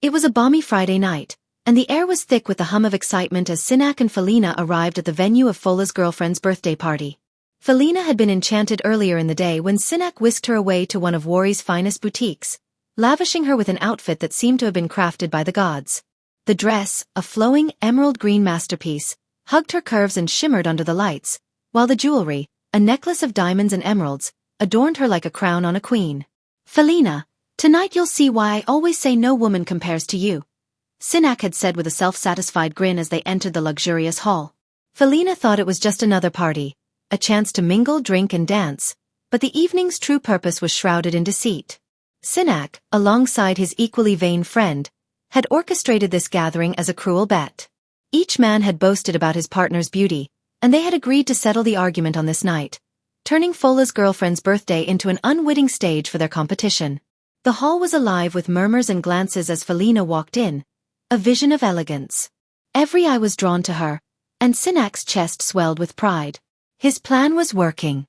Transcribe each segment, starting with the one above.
It was a balmy Friday night, and the air was thick with the hum of excitement as Sinak and Felina arrived at the venue of Fola's girlfriend's birthday party. Felina had been enchanted earlier in the day when Sinak whisked her away to one of Wari's finest boutiques, lavishing her with an outfit that seemed to have been crafted by the gods. The dress, a flowing emerald green masterpiece, hugged her curves and shimmered under the lights, while the jewelry, a necklace of diamonds and emeralds, adorned her like a crown on a queen. "Felina, tonight you'll see why I always say no woman compares to you," Sinak had said with a self-satisfied grin as they entered the luxurious hall. Felina thought it was just another party, a chance to mingle, drink and dance, but the evening's true purpose was shrouded in deceit. Sinak, alongside his equally vain friend, had orchestrated this gathering as a cruel bet. Each man had boasted about his partner's beauty, and they had agreed to settle the argument on this night, turning Fola's girlfriend's birthday into an unwitting stage for their competition. The hall was alive with murmurs and glances as Felina walked in, a vision of elegance. Every eye was drawn to her, and Sinak's chest swelled with pride. His plan was working.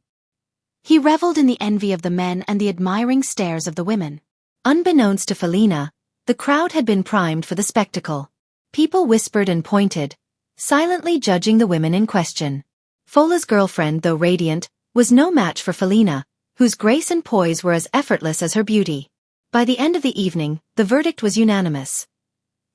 He reveled in the envy of the men and the admiring stares of the women. Unbeknownst to Felina, the crowd had been primed for the spectacle. People whispered and pointed, silently judging the women in question. Fola's girlfriend, though radiant, was no match for Felina, whose grace and poise were as effortless as her beauty. By the end of the evening, the verdict was unanimous.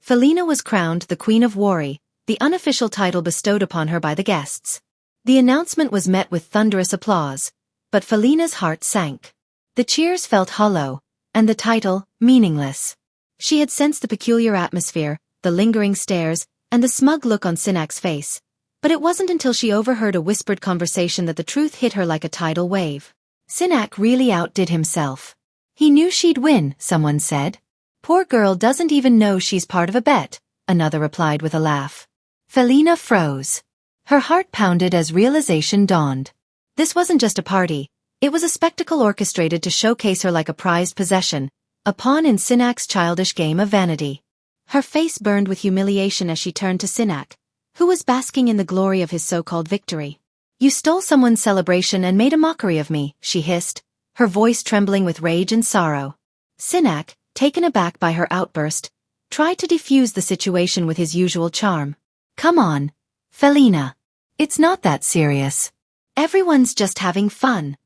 Felina was crowned the Queen of Wari, the unofficial title bestowed upon her by the guests. The announcement was met with thunderous applause, but Felina's heart sank. The cheers felt hollow, and the title, meaningless. She had sensed the peculiar atmosphere, the lingering stares, and the smug look on Sinak's face, but it wasn't until she overheard a whispered conversation that the truth hit her like a tidal wave. Sinak really outdid himself. "He knew she'd win," someone said. "Poor girl doesn't even know she's part of a bet," another replied with a laugh. Felina froze. Her heart pounded as realization dawned. This wasn't just a party, it was a spectacle orchestrated to showcase her like a prized possession, a pawn in Sinak's childish game of vanity. Her face burned with humiliation as she turned to Sinak, who was basking in the glory of his so-called victory. "You stole someone's celebration and made a mockery of me," she hissed, her voice trembling with rage and sorrow. Sinak, taken aback by her outburst, tried to defuse the situation with his usual charm. "Come on, Felina. It's not that serious. Everyone's just having fun."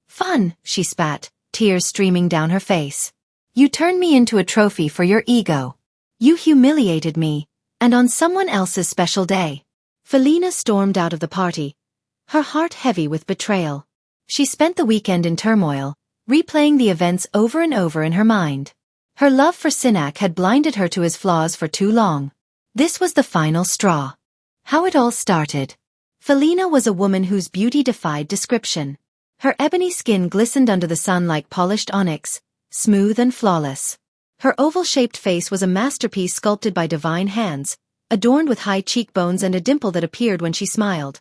"Fun," she spat, tears streaming down her face. "You turned me into a trophy for your ego. You humiliated me, and on someone else's special day." Felina stormed out of the party, her heart heavy with betrayal. She spent the weekend in turmoil, replaying the events over and over in her mind. Her love for Sinak had blinded her to his flaws for too long. This was the final straw. How it all started. Felina was a woman whose beauty defied description. Her ebony skin glistened under the sun like polished onyx, smooth and flawless. Her oval-shaped face was a masterpiece sculpted by divine hands, adorned with high cheekbones and a dimple that appeared when she smiled.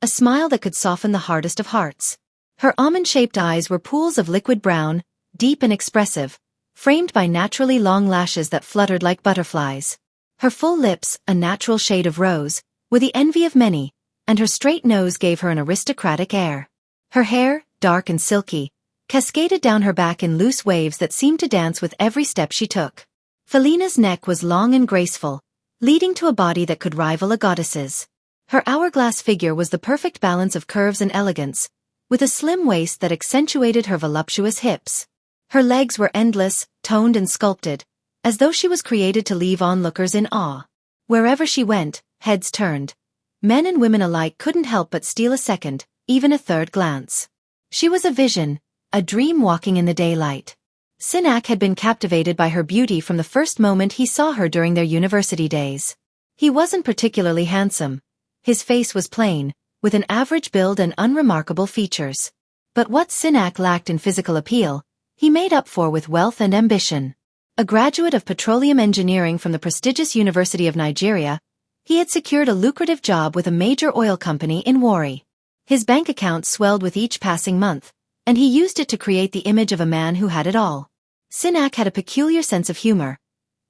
A smile that could soften the hardest of hearts. Her almond-shaped eyes were pools of liquid brown, deep and expressive, framed by naturally long lashes that fluttered like butterflies. Her full lips, a natural shade of rose, were the envy of many, and her straight nose gave her an aristocratic air. Her hair, dark and silky, cascaded down her back in loose waves that seemed to dance with every step she took. Felina's neck was long and graceful, leading to a body that could rival a goddess's. Her hourglass figure was the perfect balance of curves and elegance, with a slim waist that accentuated her voluptuous hips. Her legs were endless, toned and sculpted, as though she was created to leave onlookers in awe. Wherever she went, heads turned. Men and women alike couldn't help but steal a second, even a third glance. She was a vision, a dream walking in the daylight. Sinak had been captivated by her beauty from the first moment he saw her during their university days. He wasn't particularly handsome. His face was plain, with an average build and unremarkable features. But what Sinak lacked in physical appeal, he made up for with wealth and ambition. A graduate of petroleum engineering from the prestigious University of Nigeria, he had secured a lucrative job with a major oil company in Wari. His bank account swelled with each passing month, and he used it to create the image of a man who had it all. Sinak had a peculiar sense of humor,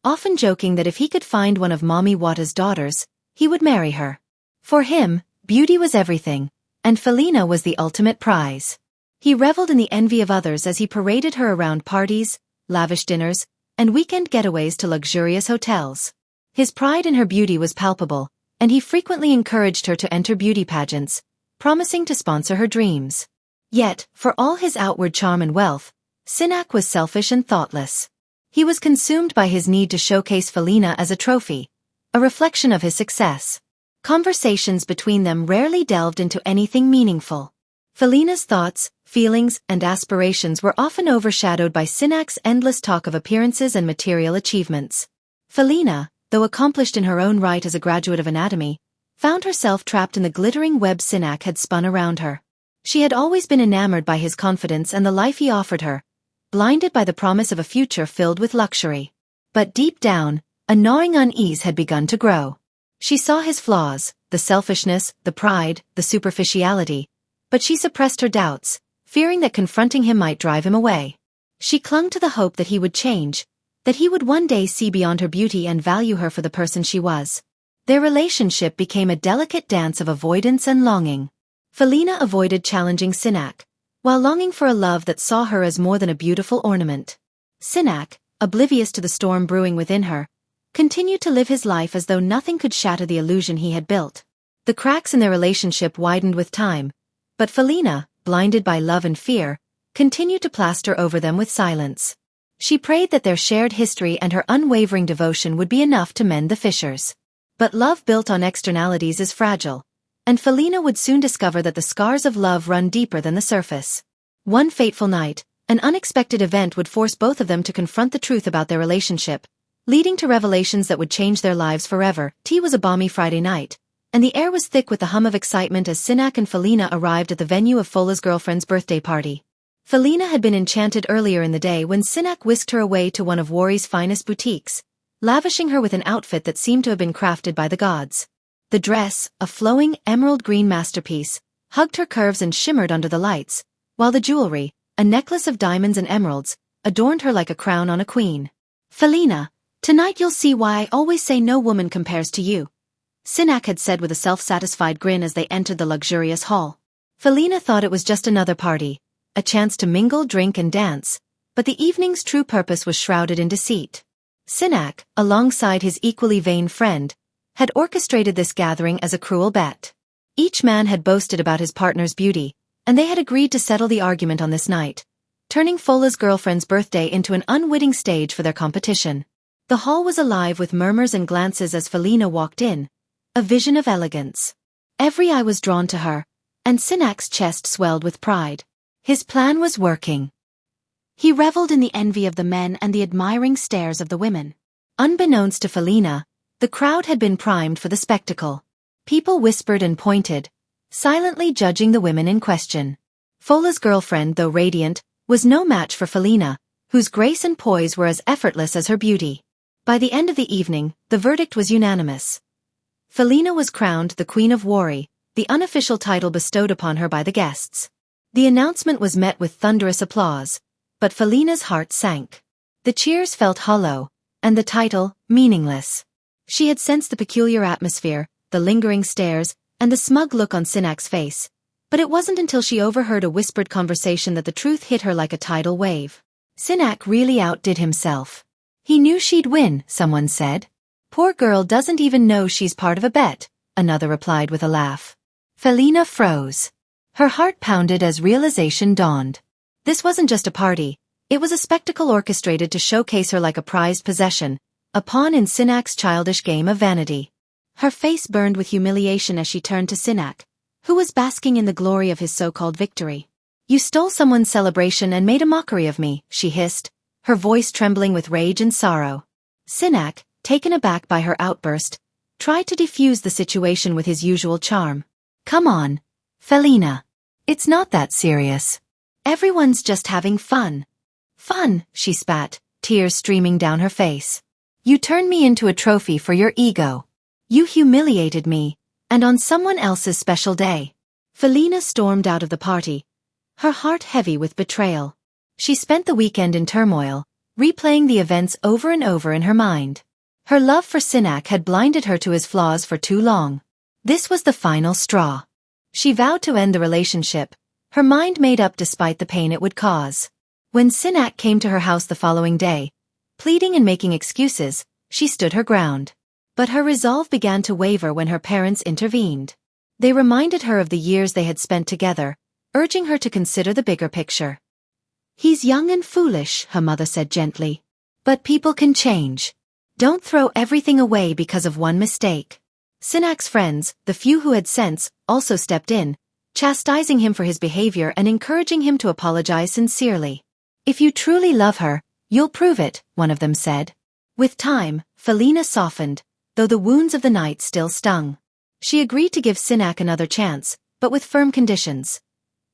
often joking that if he could find one of Mommy Wata's daughters, he would marry her. For him, beauty was everything, and Felina was the ultimate prize. He reveled in the envy of others as he paraded her around parties, lavish dinners, and weekend getaways to luxurious hotels. His pride in her beauty was palpable, and he frequently encouraged her to enter beauty pageants, promising to sponsor her dreams. Yet, for all his outward charm and wealth, Sinak was selfish and thoughtless. He was consumed by his need to showcase Felina as a trophy, a reflection of his success. Conversations between them rarely delved into anything meaningful. Felina's thoughts, feelings, and aspirations were often overshadowed by Sinak's endless talk of appearances and material achievements. Felina, though accomplished in her own right as a graduate of anatomy, found herself trapped in the glittering web Sinak had spun around her. She had always been enamored by his confidence and the life he offered her, blinded by the promise of a future filled with luxury. But deep down, a gnawing unease had begun to grow. She saw his flaws, the selfishness, the pride, the superficiality, but she suppressed her doubts, fearing that confronting him might drive him away. She clung to the hope that he would change, that he would one day see beyond her beauty and value her for the person she was. Their relationship became a delicate dance of avoidance and longing. Felina avoided challenging Sinak, while longing for a love that saw her as more than a beautiful ornament. Sinak, oblivious to the storm brewing within her, continued to live his life as though nothing could shatter the illusion he had built. The cracks in their relationship widened with time, but Felina, blinded by love and fear, continued to plaster over them with silence. She prayed that their shared history and her unwavering devotion would be enough to mend the fissures. But love built on externalities is fragile, and Felina would soon discover that the scars of love run deeper than the surface. One fateful night, an unexpected event would force both of them to confront the truth about their relationship, leading to revelations that would change their lives forever. It was a balmy Friday night, and the air was thick with the hum of excitement as Sinak and Felina arrived at the venue of Fola's girlfriend's birthday party. Felina had been enchanted earlier in the day when Sinak whisked her away to one of Wari's finest boutiques, lavishing her with an outfit that seemed to have been crafted by the gods. The dress, a flowing emerald green masterpiece, hugged her curves and shimmered under the lights, while the jewelry, a necklace of diamonds and emeralds, adorned her like a crown on a queen. "Felina, tonight you'll see why I always say no woman compares to you," Sinak had said with a self-satisfied grin as they entered the luxurious hall. Felina thought it was just another party, a chance to mingle, drink, and dance, but the evening's true purpose was shrouded in deceit. Sinak, alongside his equally vain friend, had orchestrated this gathering as a cruel bet. Each man had boasted about his partner's beauty, and they had agreed to settle the argument on this night, turning Fola's girlfriend's birthday into an unwitting stage for their competition. The hall was alive with murmurs and glances as Felina walked in, a vision of elegance. Every eye was drawn to her, and Sinak's chest swelled with pride. His plan was working. He reveled in the envy of the men and the admiring stares of the women. Unbeknownst to Felina, the crowd had been primed for the spectacle. People whispered and pointed, silently judging the women in question. Fola's girlfriend, though radiant, was no match for Felina, whose grace and poise were as effortless as her beauty. By the end of the evening, the verdict was unanimous. Felina was crowned the Queen of Wari, the unofficial title bestowed upon her by the guests. The announcement was met with thunderous applause, but Felina's heart sank. The cheers felt hollow, and the title, meaningless. She had sensed the peculiar atmosphere, the lingering stares, and the smug look on Sinak's face, but it wasn't until she overheard a whispered conversation that the truth hit her like a tidal wave. Sinak really outdid himself. He knew she'd win, someone said. "Poor girl doesn't even know she's part of a bet," another replied with a laugh. Felina froze. Her heart pounded as realization dawned. This wasn't just a party, it was a spectacle orchestrated to showcase her like a prized possession, a pawn in Sinak's childish game of vanity. Her face burned with humiliation as she turned to Sinak, who was basking in the glory of his so-called victory. "You stole someone's celebration and made a mockery of me," she hissed, her voice trembling with rage and sorrow. Sinak, taken aback by her outburst, tried to defuse the situation with his usual charm. "Come on, Felina. It's not that serious. Everyone's just having fun." "Fun," she spat, tears streaming down her face. "You turned me into a trophy for your ego. You humiliated me, and on someone else's special day." Felina stormed out of the party, her heart heavy with betrayal. She spent the weekend in turmoil, replaying the events over and over in her mind. Her love for Sinak had blinded her to his flaws for too long. This was the final straw. She vowed to end the relationship, her mind made up despite the pain it would cause. When Sinak came to her house the following day, Pleading and making excuses, she stood her ground. But her resolve began to waver when her parents intervened. They reminded her of the years they had spent together, urging her to consider the bigger picture. "He's young and foolish," her mother said gently. "But people can change. Don't throw everything away because of one mistake." Sinak's friends, the few who had sense, also stepped in, chastising him for his behavior and encouraging him to apologize sincerely. "If you truly love her, you'll prove it," one of them said. With time, Felina softened, though the wounds of the night still stung. She agreed to give Sinak another chance, but with firm conditions.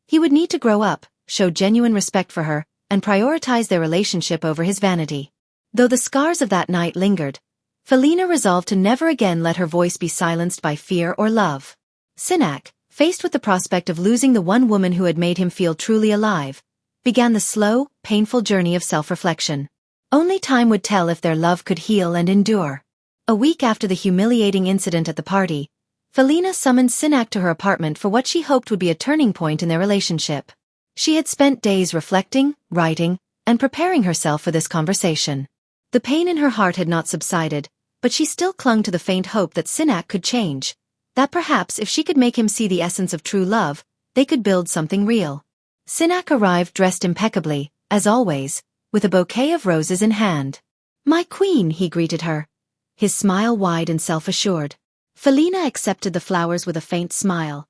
He would need to grow up, show genuine respect for her, and prioritize their relationship over his vanity. Though the scars of that night lingered, Felina resolved to never again let her voice be silenced by fear or love. Sinak, faced with the prospect of losing the one woman who had made him feel truly alive, began the slow, painful journey of self-reflection. Only time would tell if their love could heal and endure. A week after the humiliating incident at the party, Felina summoned Sinak to her apartment for what she hoped would be a turning point in their relationship. She had spent days reflecting, writing, and preparing herself for this conversation. The pain in her heart had not subsided, but she still clung to the faint hope that Sinak could change, that perhaps if she could make him see the essence of true love, they could build something real. Sinak arrived dressed impeccably, as always, with a bouquet of roses in hand. "My queen," he greeted her, his smile wide and self-assured. Felina accepted the flowers with a faint smile,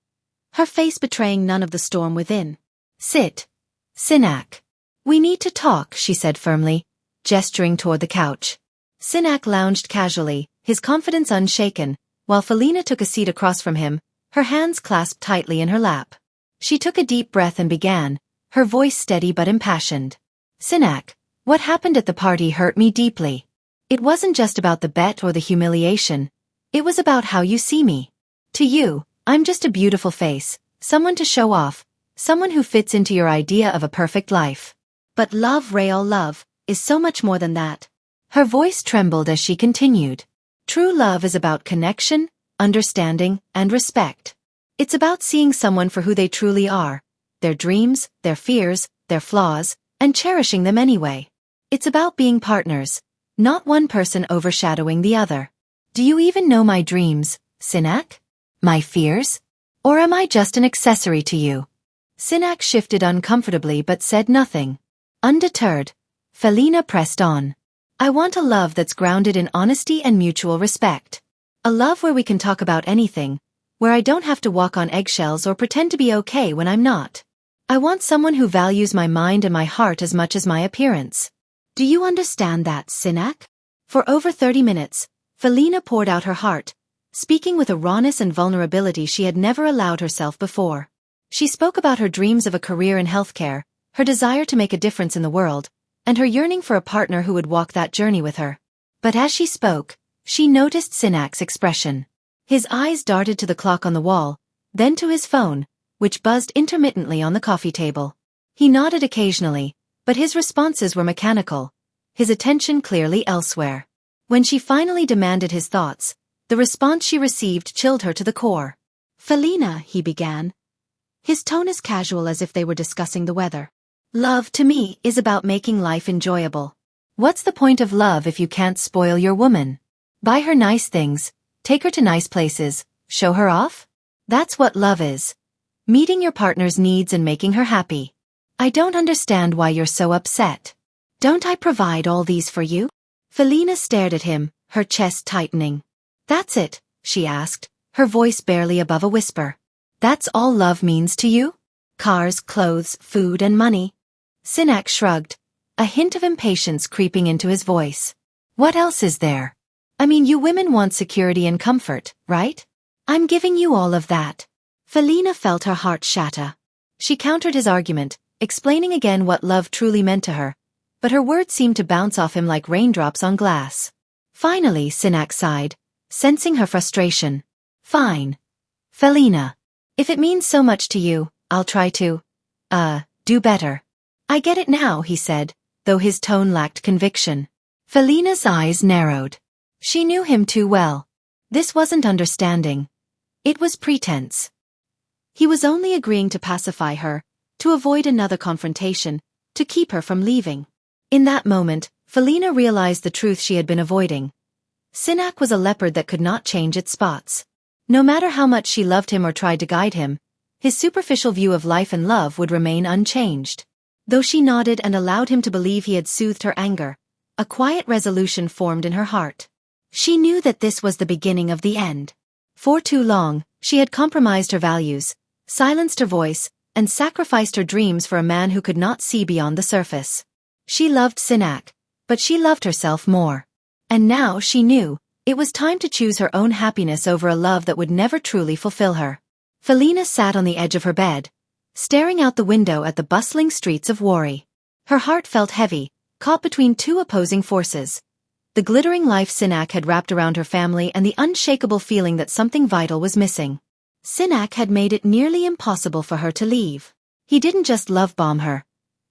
her face betraying none of the storm within. "Sit, Sinak. We need to talk," she said firmly, gesturing toward the couch. Sinak lounged casually, his confidence unshaken, while Felina took a seat across from him, her hands clasped tightly in her lap. She took a deep breath and began, her voice steady but impassioned. "Sinak, what happened at the party hurt me deeply. It wasn't just about the bet or the humiliation. It was about how you see me. To you, I'm just a beautiful face, someone to show off, someone who fits into your idea of a perfect life. But love, real love, is so much more than that." Her voice trembled as she continued. "True love is about connection, understanding, and respect. It's about seeing someone for who they truly are, their dreams, their fears, their flaws, and cherishing them anyway. It's about being partners, not one person overshadowing the other. Do you even know my dreams, Sinak? My fears? Or am I just an accessory to you?" Sinak shifted uncomfortably but said nothing. Undeterred, Felina pressed on. "I want a love that's grounded in honesty and mutual respect. A love where we can talk about anything, where I don't have to walk on eggshells or pretend to be okay when I'm not. I want someone who values my mind and my heart as much as my appearance. Do you understand that, Sinak?" For over 30 minutes, Felina poured out her heart, speaking with a rawness and vulnerability she had never allowed herself before. She spoke about her dreams of a career in healthcare, her desire to make a difference in the world, and her yearning for a partner who would walk that journey with her. But as she spoke, she noticed Sinak's expression. His eyes darted to the clock on the wall, then to his phone, which buzzed intermittently on the coffee table. He nodded occasionally, but his responses were mechanical, his attention clearly elsewhere. When she finally demanded his thoughts, the response she received chilled her to the core. "Felina," he began, his tone as casual as if they were discussing the weather. "Love, to me, is about making life enjoyable. What's the point of love if you can't spoil your woman? Buy her nice things, take her to nice places, show her off? That's what love is. Meeting your partner's needs and making her happy. I don't understand why you're so upset. Don't I provide all these for you?" Felina stared at him, her chest tightening. "That's it?" she asked, her voice barely above a whisper. "That's all love means to you? Cars, clothes, food, and money?" Sinak shrugged, a hint of impatience creeping into his voice. "What else is there? I mean, you women want security and comfort, right? I'm giving you all of that." Felina felt her heart shatter. She countered his argument, explaining again what love truly meant to her, but her words seemed to bounce off him like raindrops on glass. Finally, Sinak sighed, sensing her frustration. "Fine. Felina. If it means so much to you, I'll try to, do better." "I get it now," he said, though his tone lacked conviction. Felina's eyes narrowed. She knew him too well. This wasn't understanding. It was pretense. He was only agreeing to pacify her, to avoid another confrontation, to keep her from leaving. In that moment, Felina realized the truth she had been avoiding. Sinak was a leopard that could not change its spots. No matter how much she loved him or tried to guide him, his superficial view of life and love would remain unchanged. Though she nodded and allowed him to believe he had soothed her anger, a quiet resolution formed in her heart. She knew that this was the beginning of the end. For too long, she had compromised her values, silenced her voice, and sacrificed her dreams for a man who could not see beyond the surface. She loved Sinak, but she loved herself more. And now she knew, it was time to choose her own happiness over a love that would never truly fulfill her. Felina sat on the edge of her bed, staring out the window at the bustling streets of Wari. Her heart felt heavy, caught between two opposing forces. The glittering life Sinak had wrapped around her family and the unshakable feeling that something vital was missing. Sinak had made it nearly impossible for her to leave. He didn't just love-bomb her.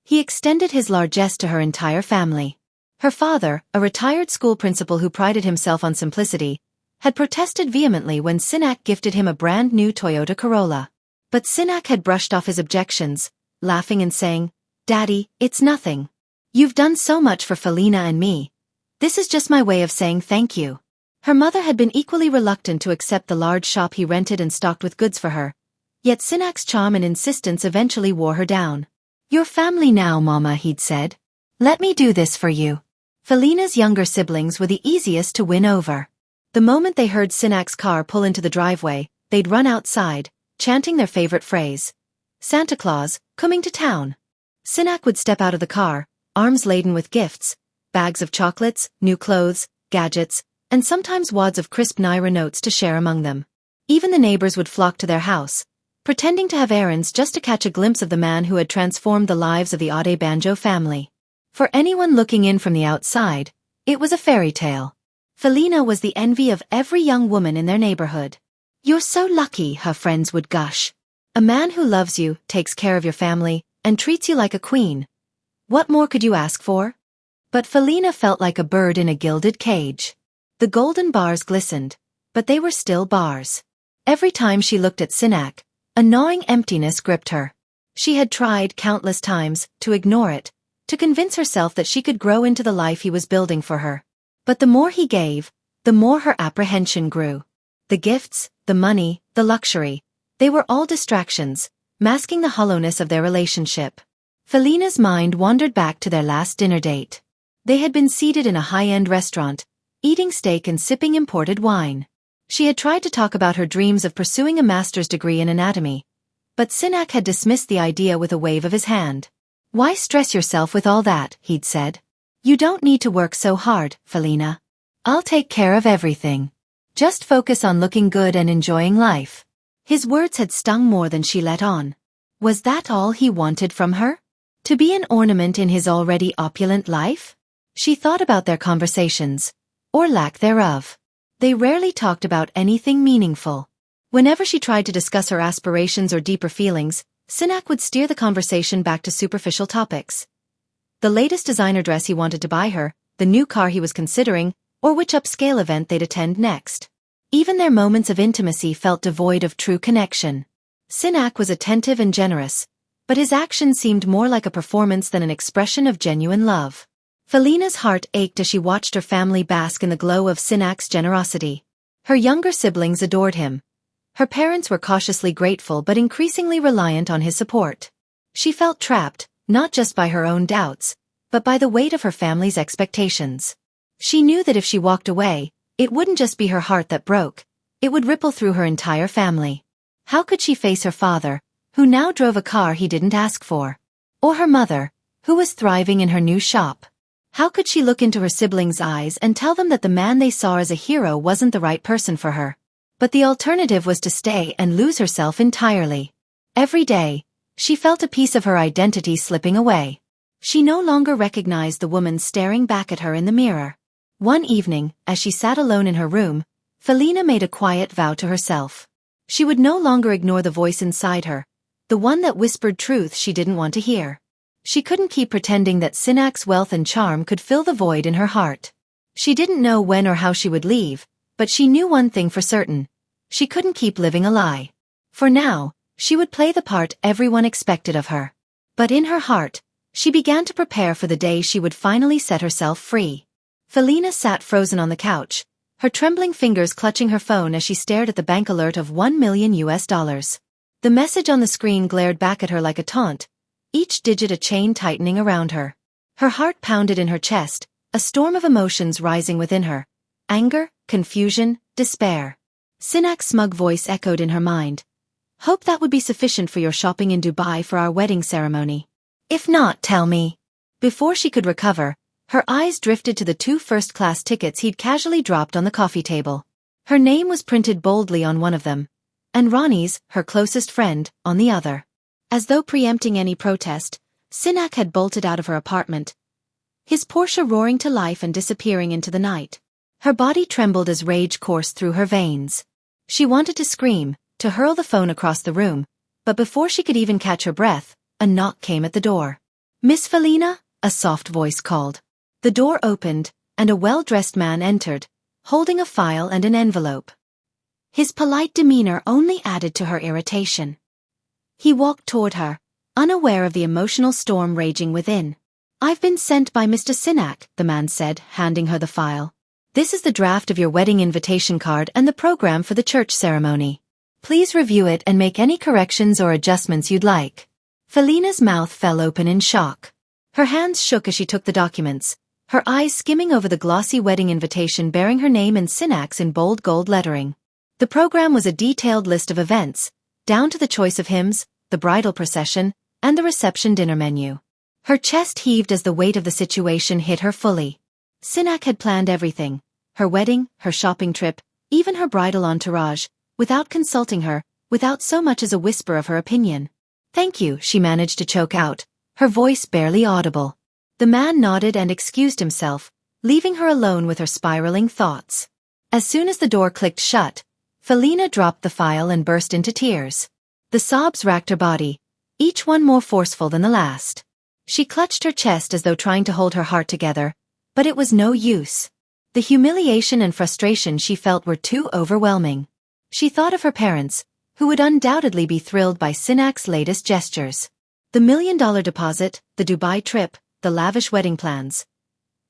He extended his largesse to her entire family. Her father, a retired school principal who prided himself on simplicity, had protested vehemently when Sinak gifted him a brand new Toyota Corolla. But Sinak had brushed off his objections, laughing and saying, "Daddy, it's nothing. You've done so much for Felina and me. This is just my way of saying thank you." Her mother had been equally reluctant to accept the large shop he rented and stocked with goods for her. Yet Sinak's charm and insistence eventually wore her down. "Your family now, Mama," he'd said. "Let me do this for you." Felina's younger siblings were the easiest to win over. The moment they heard Sinak's car pull into the driveway, they'd run outside, chanting their favorite phrase, "Santa Claus, coming to town." Sinak would step out of the car, arms laden with gifts, bags of chocolates, new clothes, gadgets, and sometimes wads of crisp Naira notes to share among them. Even the neighbors would flock to their house, pretending to have errands just to catch a glimpse of the man who had transformed the lives of the Ade Banjo family. For anyone looking in from the outside, it was a fairy tale. Felina was the envy of every young woman in their neighborhood. "You're so lucky," her friends would gush. "A man who loves you, takes care of your family, and treats you like a queen. What more could you ask for?" But Felina felt like a bird in a gilded cage. The golden bars glistened, but they were still bars. Every time she looked at Sinak, a gnawing emptiness gripped her. She had tried countless times to ignore it, to convince herself that she could grow into the life he was building for her. But the more he gave, the more her apprehension grew. The gifts, the money, the luxury, they were all distractions, masking the hollowness of their relationship. Felina's mind wandered back to their last dinner date. They had been seated in a high-end restaurant, eating steak and sipping imported wine. She had tried to talk about her dreams of pursuing a master's degree in anatomy, but Sinak had dismissed the idea with a wave of his hand. "Why stress yourself with all that?" he'd said. "You don't need to work so hard, Felina. I'll take care of everything. Just focus on looking good and enjoying life." His words had stung more than she let on. Was that all he wanted from her? To be an ornament in his already opulent life? She thought about their conversations, or lack thereof. They rarely talked about anything meaningful. Whenever she tried to discuss her aspirations or deeper feelings, Sinak would steer the conversation back to superficial topics. The latest designer dress he wanted to buy her, the new car he was considering, or which upscale event they'd attend next. Even their moments of intimacy felt devoid of true connection. Sinak was attentive and generous, but his actions seemed more like a performance than an expression of genuine love. Felina's heart ached as she watched her family bask in the glow of Sinak's generosity. Her younger siblings adored him. Her parents were cautiously grateful but increasingly reliant on his support. She felt trapped, not just by her own doubts, but by the weight of her family's expectations. She knew that if she walked away, it wouldn't just be her heart that broke, it would ripple through her entire family. How could she face her father, who now drove a car he didn't ask for? Or her mother, who was thriving in her new shop? How could she look into her siblings' eyes and tell them that the man they saw as a hero wasn't the right person for her? But the alternative was to stay and lose herself entirely. Every day, she felt a piece of her identity slipping away. She no longer recognized the woman staring back at her in the mirror. One evening, as she sat alone in her room, Felina made a quiet vow to herself. She would no longer ignore the voice inside her, the one that whispered truth she didn't want to hear. She couldn't keep pretending that Sinak's wealth and charm could fill the void in her heart. She didn't know when or how she would leave, but she knew one thing for certain. She couldn't keep living a lie. For now, she would play the part everyone expected of her. But in her heart, She began to prepare for the day she would finally set herself free. Felina sat frozen on the couch, her trembling fingers clutching her phone as she stared at the bank alert of $1 million. The message on the screen glared back at her like a taunt, each digit a chain tightening around her. Her heart pounded in her chest, a storm of emotions rising within her. Anger, confusion, despair. Sinak's smug voice echoed in her mind. Hope that would be sufficient for your shopping in Dubai for our wedding ceremony. If not, tell me. Before she could recover, her eyes drifted to the 2 first-class tickets he'd casually dropped on the coffee table. Her name was printed boldly on one of them, and Ronnie's, her closest friend, on the other. As though preempting any protest, Sinak had bolted out of her apartment, his Porsche roaring to life and disappearing into the night. Her body trembled as rage coursed through her veins. She wanted to scream, to hurl the phone across the room, but before she could even catch her breath, a knock came at the door. Miss Felina? A soft voice called. The door opened, and a well-dressed man entered, holding a file and an envelope. His polite demeanor only added to her irritation. He walked toward her, unaware of the emotional storm raging within. I've been sent by Mr. Sinak, the man said, handing her the file. This is the draft of your wedding invitation card and the program for the church ceremony. Please review it and make any corrections or adjustments you'd like. Felina's mouth fell open in shock. Her hands shook as she took the documents, her eyes skimming over the glossy wedding invitation bearing her name and Sinak's in bold gold lettering. The program was a detailed list of events, down to the choice of hymns, the bridal procession, and the reception dinner menu. Her chest heaved as the weight of the situation hit her fully. Sinak had planned everything, her wedding, her shopping trip, even her bridal entourage, without consulting her, without so much as a whisper of her opinion. Thank you, she managed to choke out, her voice barely audible. The man nodded and excused himself, leaving her alone with her spiraling thoughts. As soon as the door clicked shut, Felina dropped the file and burst into tears. The sobs racked her body, each one more forceful than the last. She clutched her chest as though trying to hold her heart together, but it was no use. The humiliation and frustration she felt were too overwhelming. She thought of her parents, who would undoubtedly be thrilled by Sinak's latest gestures. The $1 million deposit, the Dubai trip, the lavish wedding plans.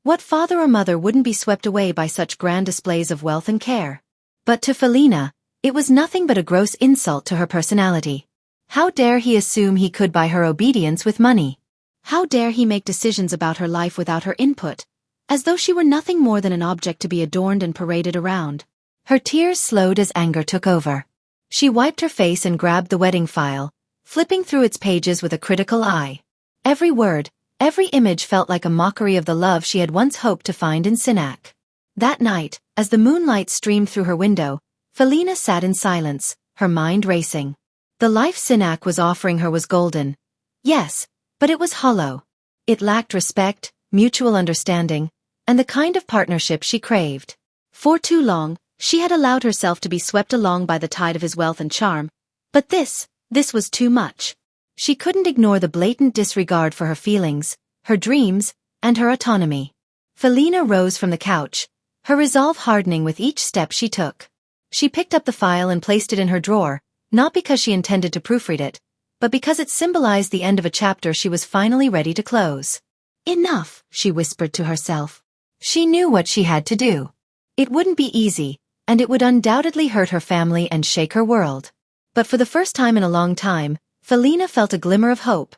What father or mother wouldn't be swept away by such grand displays of wealth and care? But to Felina, it was nothing but a gross insult to her personality. How dare he assume he could buy her obedience with money? How dare he make decisions about her life without her input, as though she were nothing more than an object to be adorned and paraded around? Her tears slowed as anger took over. She wiped her face and grabbed the wedding file, flipping through its pages with a critical eye. Every word, every image felt like a mockery of the love she had once hoped to find in Sinak. That night, as the moonlight streamed through her window, Felina sat in silence, her mind racing. The life Sinak was offering her was golden. Yes, but it was hollow. It lacked respect, mutual understanding, and the kind of partnership she craved. For too long, she had allowed herself to be swept along by the tide of his wealth and charm, but this was too much. She couldn't ignore the blatant disregard for her feelings, her dreams, and her autonomy. Felina rose from the couch, her resolve hardening with each step she took. She picked up the file and placed it in her drawer, not because she intended to proofread it, but because it symbolized the end of a chapter she was finally ready to close. Enough, she whispered to herself. She knew what she had to do. It wouldn't be easy, and it would undoubtedly hurt her family and shake her world. But for the first time in a long time, Felina felt a glimmer of hope.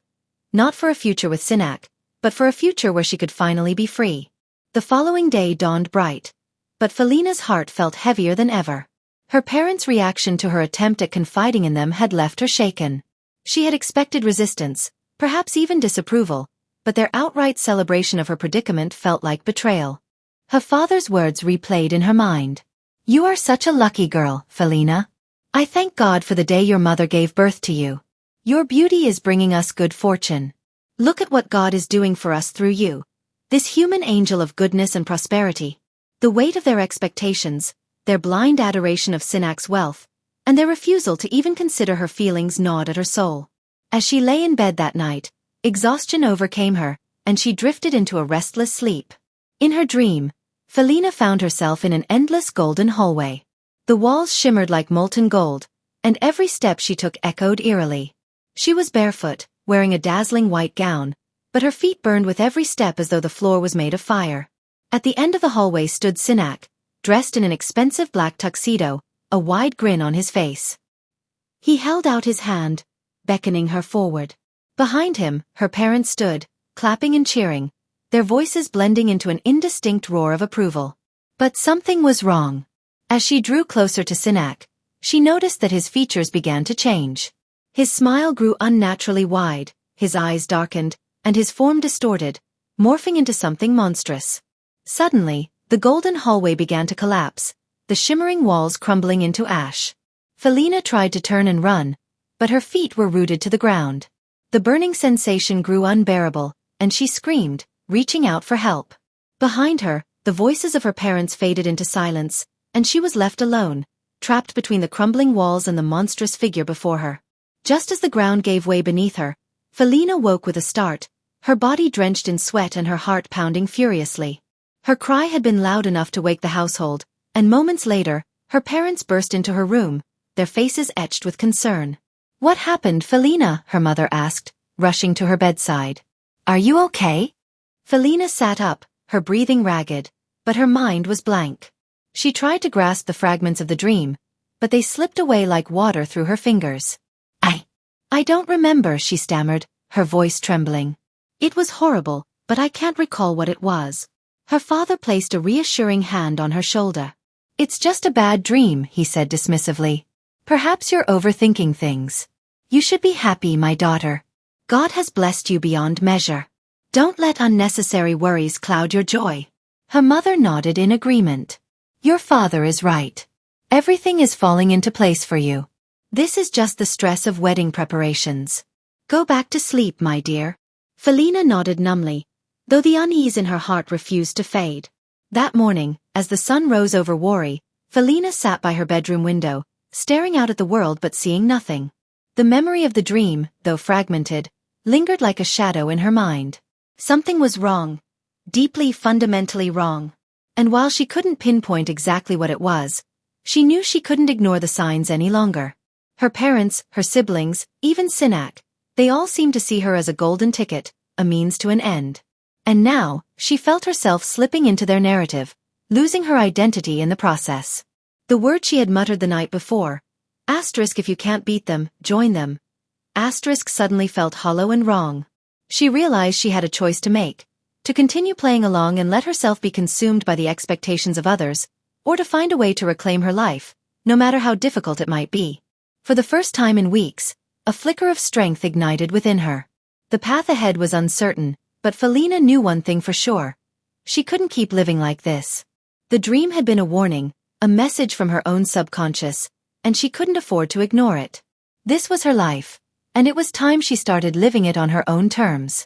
Not for a future with Sinak, but for a future where she could finally be free. The following day dawned bright, but Felina's heart felt heavier than ever. Her parents' reaction to her attempt at confiding in them had left her shaken. She had expected resistance, perhaps even disapproval, but their outright celebration of her predicament felt like betrayal. Her father's words replayed in her mind. You are such a lucky girl, Felina. I thank God for the day your mother gave birth to you. Your beauty is bringing us good fortune. Look at what God is doing for us through you, this human angel of goodness and prosperity. The weight of their expectations, their blind adoration of Sinak's wealth, and their refusal to even consider her feelings gnawed at her soul. As she lay in bed that night, exhaustion overcame her, and she drifted into a restless sleep. In her dream, Felina found herself in an endless golden hallway. The walls shimmered like molten gold, and every step she took echoed eerily. She was barefoot, wearing a dazzling white gown, but her feet burned with every step as though the floor was made of fire. At the end of the hallway stood Sinak, dressed in an expensive black tuxedo, a wide grin on his face. He held out his hand, beckoning her forward. Behind him, her parents stood, clapping and cheering, their voices blending into an indistinct roar of approval. But something was wrong. As she drew closer to Sinak, she noticed that his features began to change. His smile grew unnaturally wide, his eyes darkened, and his form distorted, morphing into something monstrous. Suddenly, the golden hallway began to collapse, the shimmering walls crumbling into ash. Felina tried to turn and run, but her feet were rooted to the ground. The burning sensation grew unbearable, and she screamed, reaching out for help. Behind her, the voices of her parents faded into silence, and she was left alone, trapped between the crumbling walls and the monstrous figure before her. Just as the ground gave way beneath her, Felina woke with a start, her body drenched in sweat and her heart pounding furiously. Her cry had been loud enough to wake the household, and moments later, her parents burst into her room, their faces etched with concern. "What happened, Felina?" her mother asked, rushing to her bedside. "Are you okay?" Felina sat up, her breathing ragged, but her mind was blank. She tried to grasp the fragments of the dream, but they slipped away like water through her fingers. I don't remember," she stammered, her voice trembling. "It was horrible, but I can't recall what it was." Her father placed a reassuring hand on her shoulder. "It's just a bad dream," he said dismissively. "Perhaps you're overthinking things. You should be happy, my daughter. God has blessed you beyond measure. Don't let unnecessary worries cloud your joy." Her mother nodded in agreement. "Your father is right. Everything is falling into place for you. This is just the stress of wedding preparations. Go back to sleep, my dear." Felina nodded numbly, though the unease in her heart refused to fade. That morning, as the sun rose over Wari, Felina sat by her bedroom window, staring out at the world but seeing nothing. The memory of the dream, though fragmented, lingered like a shadow in her mind. Something was wrong. Deeply, fundamentally wrong. And while she couldn't pinpoint exactly what it was, she knew she couldn't ignore the signs any longer. Her parents, her siblings, even Sinak, they all seemed to see her as a golden ticket, a means to an end. And now, she felt herself slipping into their narrative, losing her identity in the process. The word she had muttered the night before, asterisk if you can't beat them, join them, asterisk suddenly felt hollow and wrong. She realized she had a choice to make, to continue playing along and let herself be consumed by the expectations of others, or to find a way to reclaim her life, no matter how difficult it might be. For the first time in weeks, a flicker of strength ignited within her. The path ahead was uncertain, but Felina knew one thing for sure. She couldn't keep living like this. The dream had been a warning, a message from her own subconscious, and she couldn't afford to ignore it. This was her life, and it was time she started living it on her own terms.